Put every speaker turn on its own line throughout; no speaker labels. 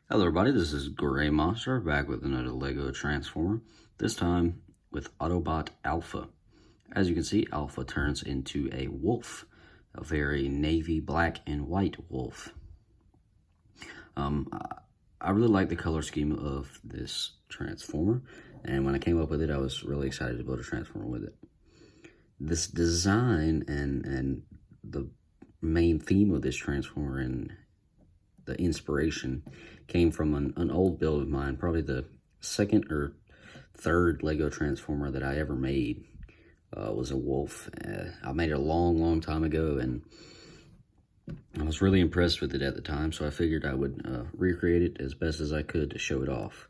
Hello everybody, this is Gray Monster back with another LEGO Transformer, this time with Autobot Alpha. As you can see, Alpha turns into a wolf, a very navy black and white wolf. I really like the color scheme of this Transformer, and when I came up with it, I was really excited to build a Transformer with it. This design and the main theme of this Transformer and the inspiration came from an old build of mine, probably the second or third Lego Transformer that I ever made. Was a wolf. I made it a long time ago, and I was really impressed with it at the time, so I figured I would recreate it as best as I could to show it off,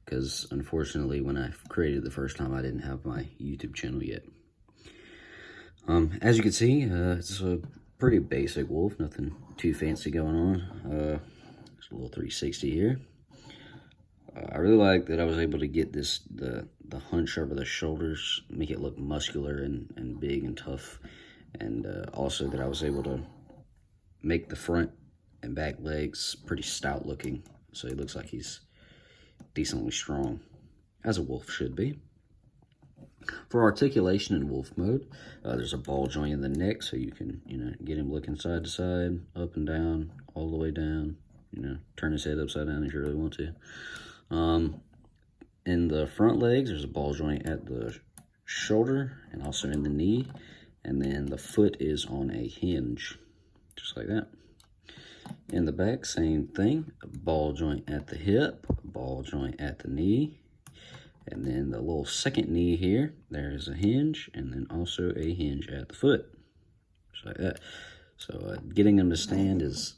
because unfortunately when I created it the first time, I didn't have my YouTube channel yet. As you can see, it's a pretty basic wolf, nothing too fancy going on. There's a little 360 here. I really like that I was able to get the hunch over the shoulders, make it look muscular and big and tough, and also that I was able to make the front and back legs pretty stout looking, so he looks like he's decently strong, as a wolf should be. For articulation in wolf mode, there's a ball joint in the neck, so you can, get him looking side to side, up and down, all the way down, turn his head upside down if you really want to. In the front legs, there's a ball joint at the shoulder and also in the knee, and then the foot is on a hinge, just like that. In the back, same thing, a ball joint at the hip, a ball joint at the knee, and then the little second knee here, there's a hinge, and then also a hinge at the foot, just like that. So getting him to stand is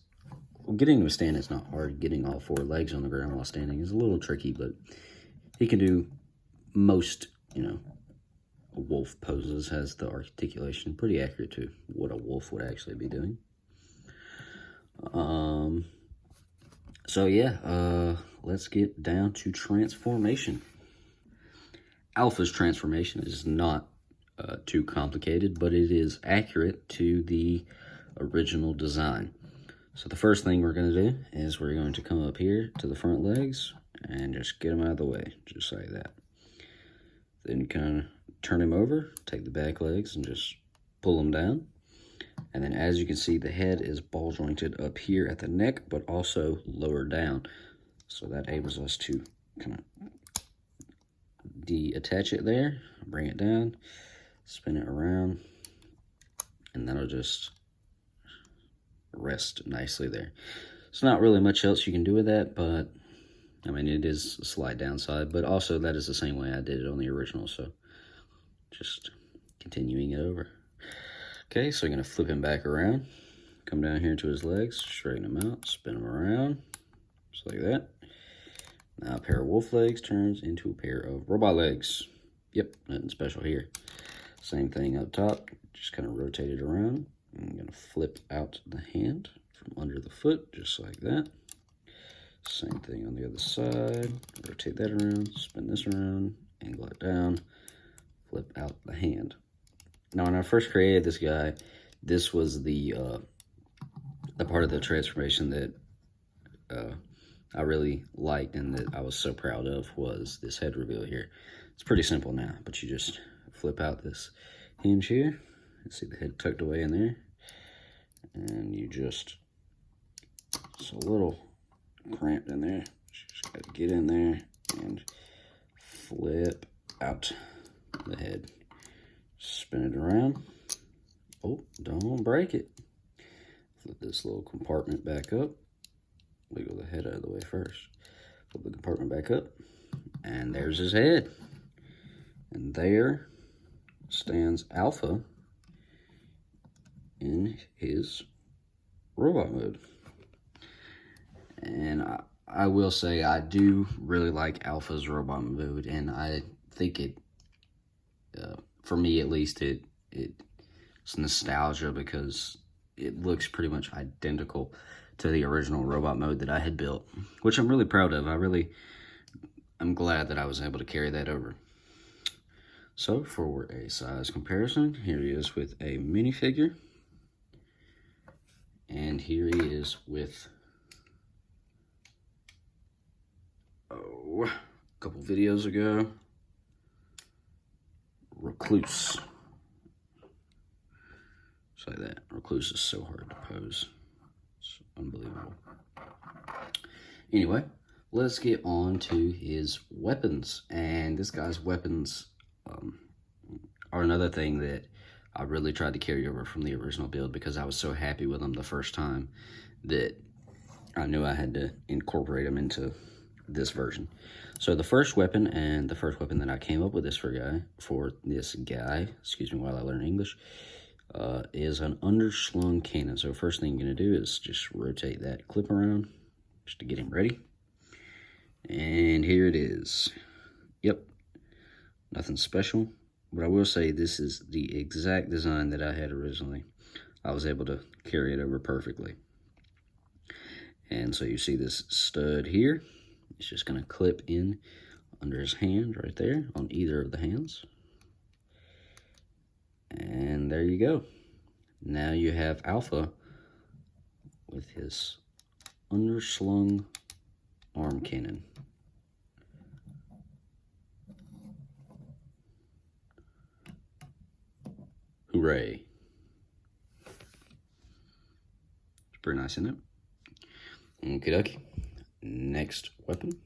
not hard. Getting all four legs on the ground while standing is a little tricky, but he can do most, wolf poses, has the articulation pretty accurate to what a wolf would actually be doing. So yeah, let's get down to transformation. Alpha's transformation is not too complicated, but it is accurate to the original design. So the first thing we're going to do is we're going to come up here to the front legs and just get them out of the way, just like that. Then kind of turn him over, take the back legs and just pull them down. And then as you can see, the head is ball jointed up here at the neck, but also lower down. So that enables us to kind of detach it there, bring it down, spin it around, and that'll just rest nicely there. It's not really much else you can do with that, but I mean, it is a slight downside, but also that is the same way I did it on the original, so just continuing it over. Okay, so I'm going to flip him back around, come down here to his legs, straighten him out, spin him around, just like that. Now a pair of wolf legs turns into a pair of robot legs. Yep, nothing special here. Same thing up top, just kind of rotate it around. I'm going to flip out the hand from under the foot, just like that. Same thing on the other side. Rotate that around, spin this around, angle it down, flip out the hand. Now, when I first created this guy, this was the part of the transformation that I really liked and that I was so proud of, was this head reveal here. It's pretty simple now, but you just flip out this hinge here. You see the head tucked away in there, and you just, it's a little cramped in there. Just got to get in there and flip out the head. Spin it around. Oh, don't break it. Flip this little compartment back up. Wiggle the head out of the way first. Flip the compartment back up. And there's his head. And there stands Alpha in his robot mode. And I will say I do really like Alpha's robot mode, and I think it, for me at least, it's nostalgia because it looks pretty much identical to the original robot mode that I had built, which I'm really proud of. I'm glad that I was able to carry that over. So for a size comparison, here he is with a minifigure, and here he is with a couple videos ago. Recluse. Just like that. Recluse is so hard to pose. It's unbelievable. Anyway, let's get on to his weapons. And this guy's weapons are another thing that I really tried to carry over from the original build, because I was so happy with them the first time that I knew I had to incorporate them into this version. So the first weapon, and the first weapon that I came up with this for this guy, excuse me while I learn English, is an Underschlung Cannon. So first thing you're going to do is just rotate that clip around just to get him ready. And here it is. Yep, nothing special. But I will say this is the exact design that I had originally. I was able to carry it over perfectly. And so you see this stud here. It's just going to clip in under his hand right there on either of the hands. And there you go. Now you have Alpha with his underslung arm cannon. Hooray. It's pretty nice, isn't it? Okie dokie. Next weapon.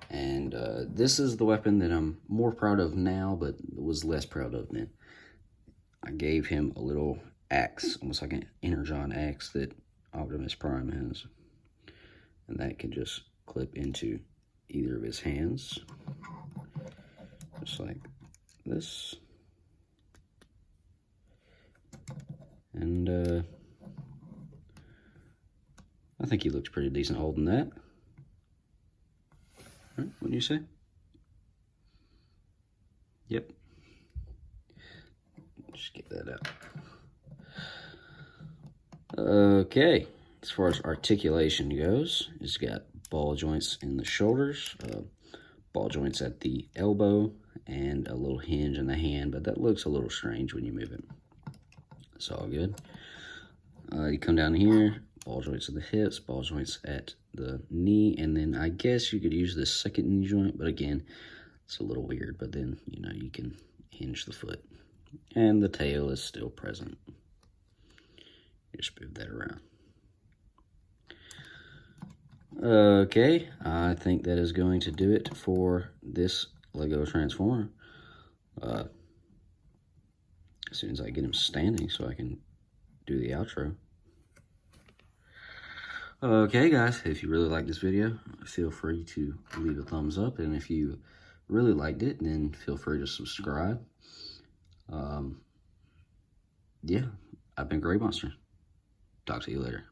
And this is the weapon that I'm more proud of now, but was less proud of then. I gave him a little axe, almost like an Energon axe that Optimus Prime has. And that can just clip into either of his hands. Just like this. And I think he looks pretty decent holding that. Right, what do you say? Yep. Just get that out. Okay, as far as articulation goes, it's got ball joints in the shoulders, ball joints at the elbow, and a little hinge in the hand, but that looks a little strange when you move it. It's all good. You come down here, ball joints at the hips, ball joints at the knee, and then I guess you could use this second knee joint, but again, it's a little weird, but then, you know, you can hinge the foot. And the tail is still present. Just move that around. Okay, I think that is going to do it for this Lego Transformer. As soon as I get him standing so I can do the outro. Okay guys, if you really like this video, feel free to leave a thumbs up, and if you really liked it, then feel free to subscribe. Yeah, I've been Gray Monster. Talk to you later.